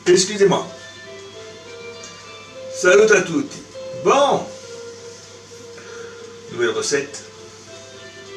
Excusez-moi. Salut à tutti. Bon, nouvelle recette.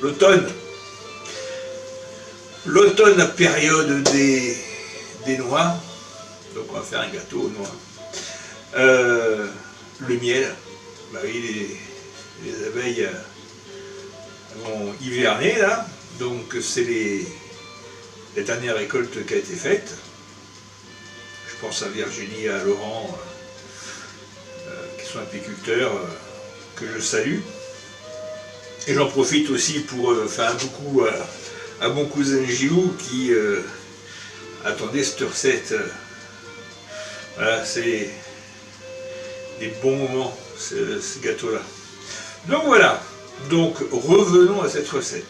L'automne. L'automne, période des noix. Donc on va faire un gâteau aux noix. Le miel. Bah oui, les abeilles vont hiverner là. Donc c'est les dernières récoltes qui a été faite. Je pense à Virginie et à Laurent, qui sont apiculteurs, que je salue. Et j'en profite aussi pour faire un coucou à mon cousin Gilou qui attendait cette recette. Voilà, c'est des bons moments, ce gâteau-là. Donc voilà, donc revenons à cette recette.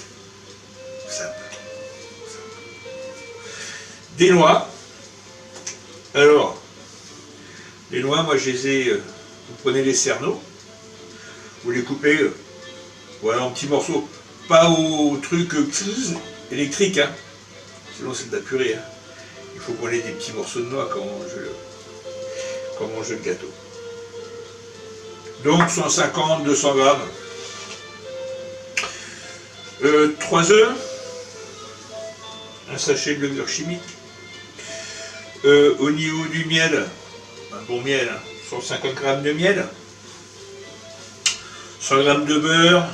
Simple. Des noix. Alors, les noix, moi je les ai, vous prenez les cerneaux, vous les coupez, voilà, en petits morceaux, pas au truc électrique, hein, sinon c'est de la purée. Hein. Il faut qu'on ait des petits morceaux de noix quand on mange le gâteau. Donc 150-200 grammes. 3 œufs, un sachet de levure chimique. Au niveau du miel, un bon miel, hein, 150 grammes de miel, 100 grammes de beurre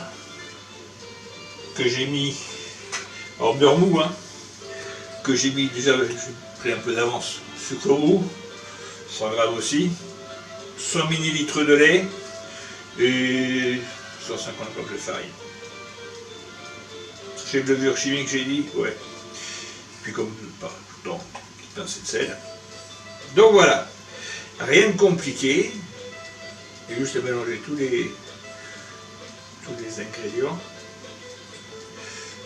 que j'ai mis, en beurre mou, hein, que j'ai mis déjà, j'ai pris un peu d'avance, sucre roux, 100 grammes aussi, 100 ml de lait et 150 grammes de farine. J'ai de levure chimique, j'ai dit, ouais. Puis comme pas tout le temps, une pincée de sel. Donc voilà, rien de compliqué. Et juste à mélanger tous les ingrédients.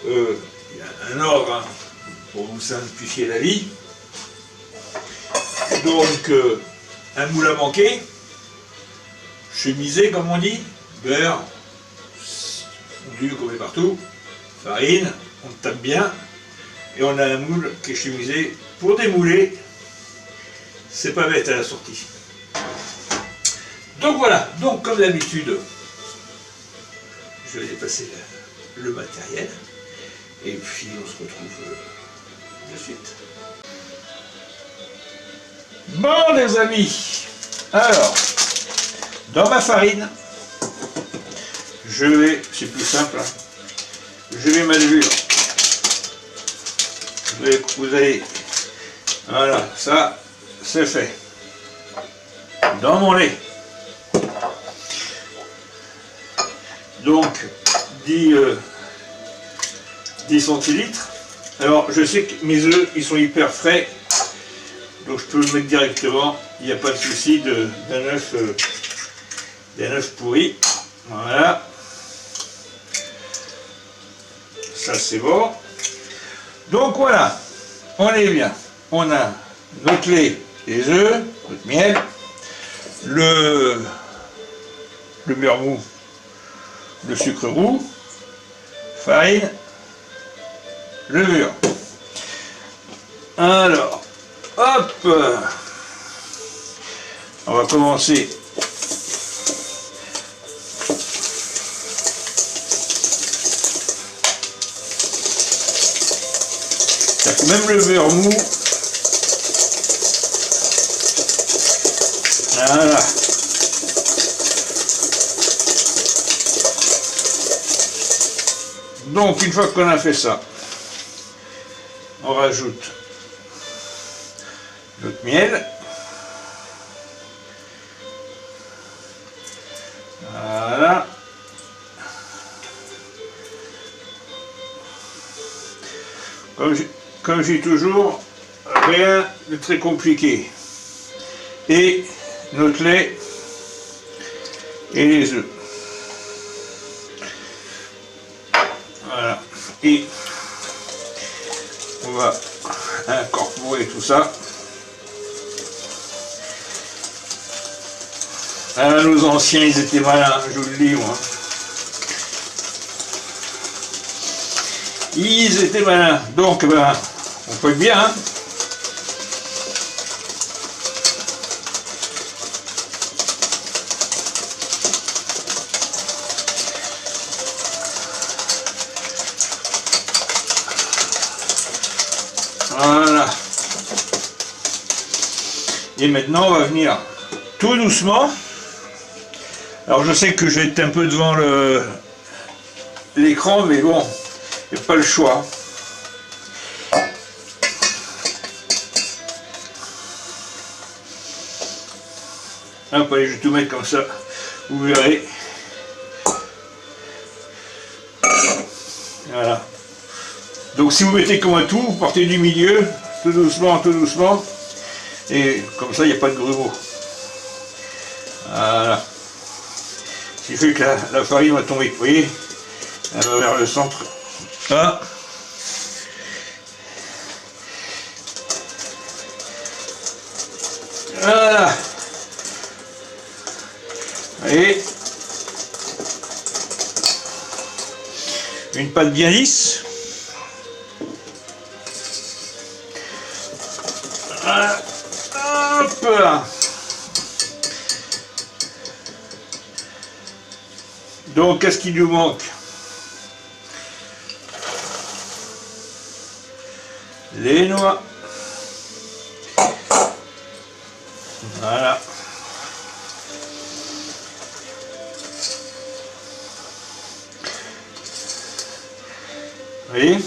Il y a un ordre, hein, pour vous simplifier la vie. Donc un moule à manquer, chemisé comme on dit, beurre, fondu comme partout, farine, on tape bien, et on a un moule qui est chemisé pour démouler. C'est pas bête à la sortie. Donc voilà, donc comme d'habitude, je vais passer le matériel, et puis on se retrouve de suite. Bon les amis, alors, dans ma farine, je vais, c'est plus simple, hein, je vais ma levure. Vous allez, voilà, ça c'est fait. Dans mon lait. Donc 10 centilitres. Alors je sais que mes œufs ils sont hyper frais, donc je peux le mettre directement, il n'y a pas de souci d'un œuf pourri. Voilà. Ça c'est bon. Donc voilà, on est bien. On a notre lait, les œufs, notre miel, le beurre mou, le sucre roux, farine, levure. Alors, hop, on va commencer. Même le beurre mou, voilà. Donc une fois qu'on a fait ça, on rajoute notre miel. Voilà. Comme je dis toujours, rien de très compliqué. Et notre lait et les œufs. Voilà. Et on va incorporer tout ça. Ah, nos anciens, ils étaient malins, je vous le dis, moi. Ils étaient malins. Donc, ben, on peut être bien, hein. Voilà. Et maintenant on va venir tout doucement. Alors je sais que je vais être un peu devant l'écran, mais bon, il n'y a pas le choix. Hop, allez, je vais tout mettre comme ça, vous verrez. Voilà. Donc si vous mettez comme un tout, vous partez du milieu, tout doucement, et comme ça il n'y a pas de grumeaux. Voilà. Ce qui fait que la farine va tomber, vous voyez, elle va vers le centre. Là. Voilà. Et une pâte bien lisse. Voilà. Hop là. Donc, qu'est-ce qui nous manque? Les noix. Voilà. Vous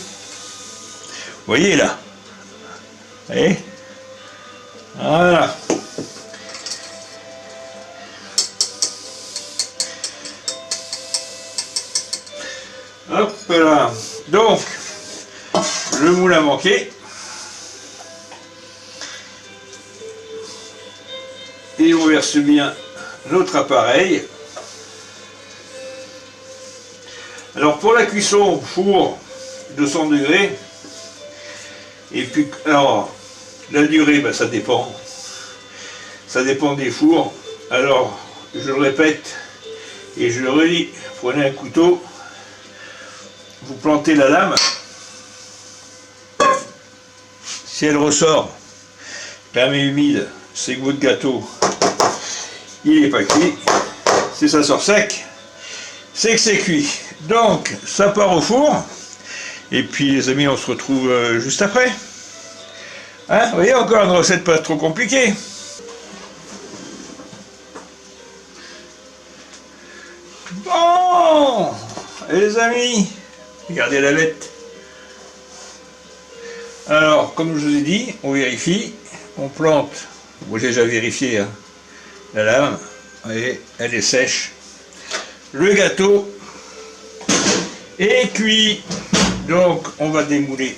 voyez là? Vous voyez? Voilà. Hop là. Donc, le moule a manqué. Et on verse bien notre appareil. Alors pour la cuisson, four 200 degrés. Et puis, alors, la durée, ben, ça dépend. Ça dépend des fours. Alors, je le répète et je le redis, prenez un couteau, vous plantez la lame. Si elle ressort, fermé humide, c'est que votre gâteau, il n'est pas cuit. Si ça sort sec, c'est que c'est cuit. Donc, ça part au four. Et puis, les amis, on se retrouve juste après. Hein, vous voyez, encore une recette pas trop compliquée. Bon, et les amis, regardez la bête. Alors, comme je vous ai dit, on vérifie, on plante. Moi, j'ai déjà vérifié hein, la lame. Vous voyez, elle est sèche. Le gâteau est cuit. Donc, on va démouler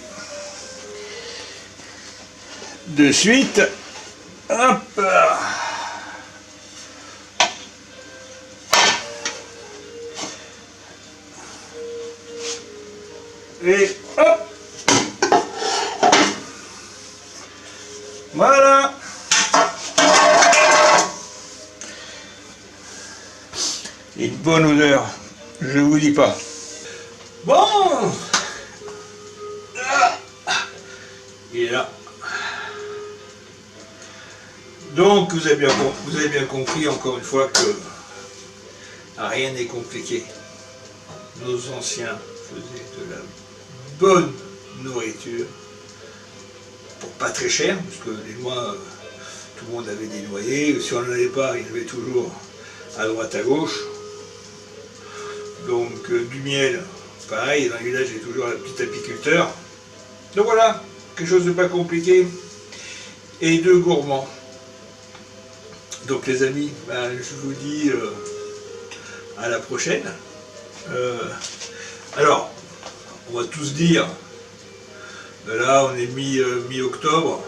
de suite. Hop. Et hop. Voilà. Une bonne odeur, je vous dis pas. Bon. Il est là. Donc vous avez bien compris encore une fois que rien n'est compliqué. Nos anciens faisaient de la bonne nourriture pour pas très cher, parce que les noix, tout le monde avait des noyers. Si on n'en avait pas, il y en avait toujours à droite à gauche. Donc du miel, pareil, dans le village il y a toujours un petit apiculteur. Donc voilà, quelque chose de pas compliqué et de gourmand. Donc les amis, ben, je vous dis à la prochaine. Alors, on va tous dire, là on est mi-octobre,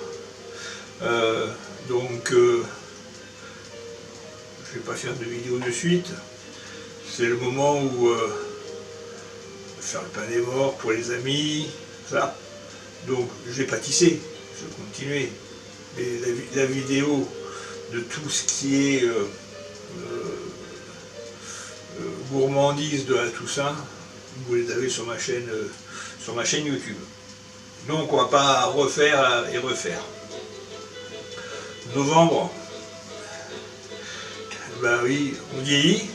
donc je vais pas faire de vidéo de suite. C'est le moment où faire le pain des morts pour les amis, ça. Donc je vais pas tisser, je vais continuer. Mais la vidéo de tout ce qui est gourmandise de la Toussaint, vous les avez sur ma chaîne YouTube. Donc on va pas refaire et refaire. Novembre, ben oui, on vieillit,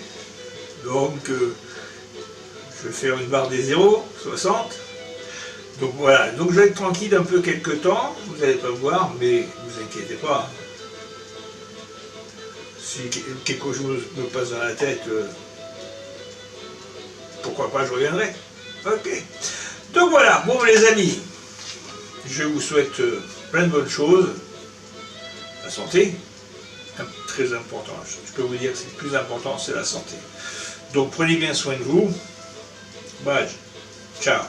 donc je vais faire une barre des 0, 60. Donc voilà, donc je vais être tranquille un peu quelques temps, vous n'allez pas me voir, mais ne vous inquiétez pas. Si quelque chose me passe dans la tête, pourquoi pas, je reviendrai. Ok. Donc voilà, bon les amis, je vous souhaite plein de bonnes choses. La santé, très important. Je peux vous dire que c'est le plus important, c'est la santé. Donc prenez bien soin de vous. Bye. Ciao.